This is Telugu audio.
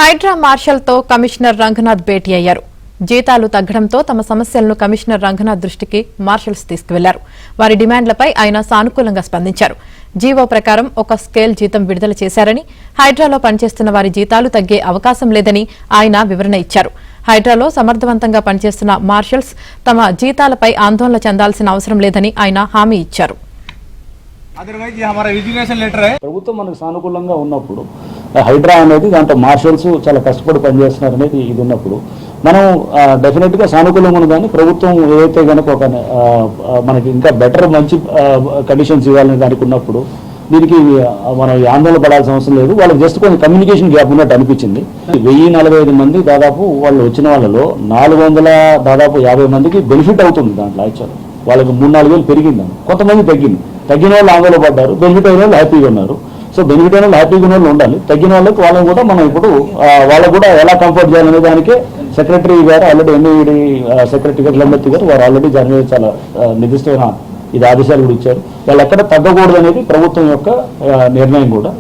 హైడ్రా మార్షల్తో కమిషనర్ రంగనాథ్ భేటీ అయ్యారు. జీతాలు తగ్గడంతో తమ సమస్యలను కమిషనర్ రంగనాథ్ దృష్టికి మార్షల్స్ తీసుకువెళ్లారు. వారి డిమాండ్లపై ఆయన సానుకూలంగా స్పందించారు. జీవో ప్రకారం ఒక స్కేల్ జీతం విడుదల చేశారని, హైడ్రాలో పనిచేస్తున్న వారి జీతాలు తగ్గే అవకాశం లేదని ఆయన వివరణ ఇచ్చారు. హైడ్రాలో సమర్థవంతంగా పనిచేస్తున్న మార్షల్స్ తమ జీతాలపై ఆందోళన చెందాల్సిన అవసరం లేదని ఆయన హామీ ఇచ్చారు. ప్రభుత్వం మనకు సానుకూలంగా ఉన్నప్పుడు హైడ్రా అనేది దాంట్లో మార్షల్స్ చాలా కష్టపడి పనిచేస్తున్నారు అనేది ఇది ఉన్నప్పుడు మనం డెఫినెట్గా సానుకూలంగా ఉంది. కానీ ప్రభుత్వం ఏదైతే కనుక ఒక మనకి ఇంకా బెటర్ మంచి కండిషన్స్ ఇవ్వాలని దానికి ఉన్నప్పుడు దీనికి మనం ఆందోళన పడాల్సిన అవసరం లేదు. వాళ్ళకి జస్ట్ కొంచెం కమ్యూనికేషన్ గ్యాప్ ఉన్నట్టు అనిపించింది. 1045 మంది దాదాపు వాళ్ళు వచ్చిన వాళ్ళలో 450 మందికి బెనిఫిట్ అవుతుంది. దాంట్లో యాక్చువల్ వాళ్ళకి 3-4 వేలు పెరిగిందని, కొంతమంది తగ్గిన వాళ్ళు ఆందోళన పడ్డారు, బెనిఫిట్ అయిన వాళ్ళు హ్యాపీగా ఉన్నారు. సో బెనిఫిట్ అయిన వాళ్ళు హ్యాపీగా ఉన్న వాళ్ళు ఉండాలి. తగ్గిన వాళ్ళకి కూడా మనం ఇప్పుడు వాళ్ళకు కూడా ఎలా కంఫర్ట్ చేయాలనే దానికే సెక్రటరీ గారు ఆల్రెడీ ఎన్ఈడి సెక్రటరీ గారు లంబత్తి గారు వారు ఆల్రెడీ దాని మీద చాలా నిర్దిష్టమైన ఆదేశాలు కూడా ఇచ్చారు. వాళ్ళు ఎక్కడ తగ్గకూడదు అనేది ప్రభుత్వం యొక్క నిర్ణయం కూడా.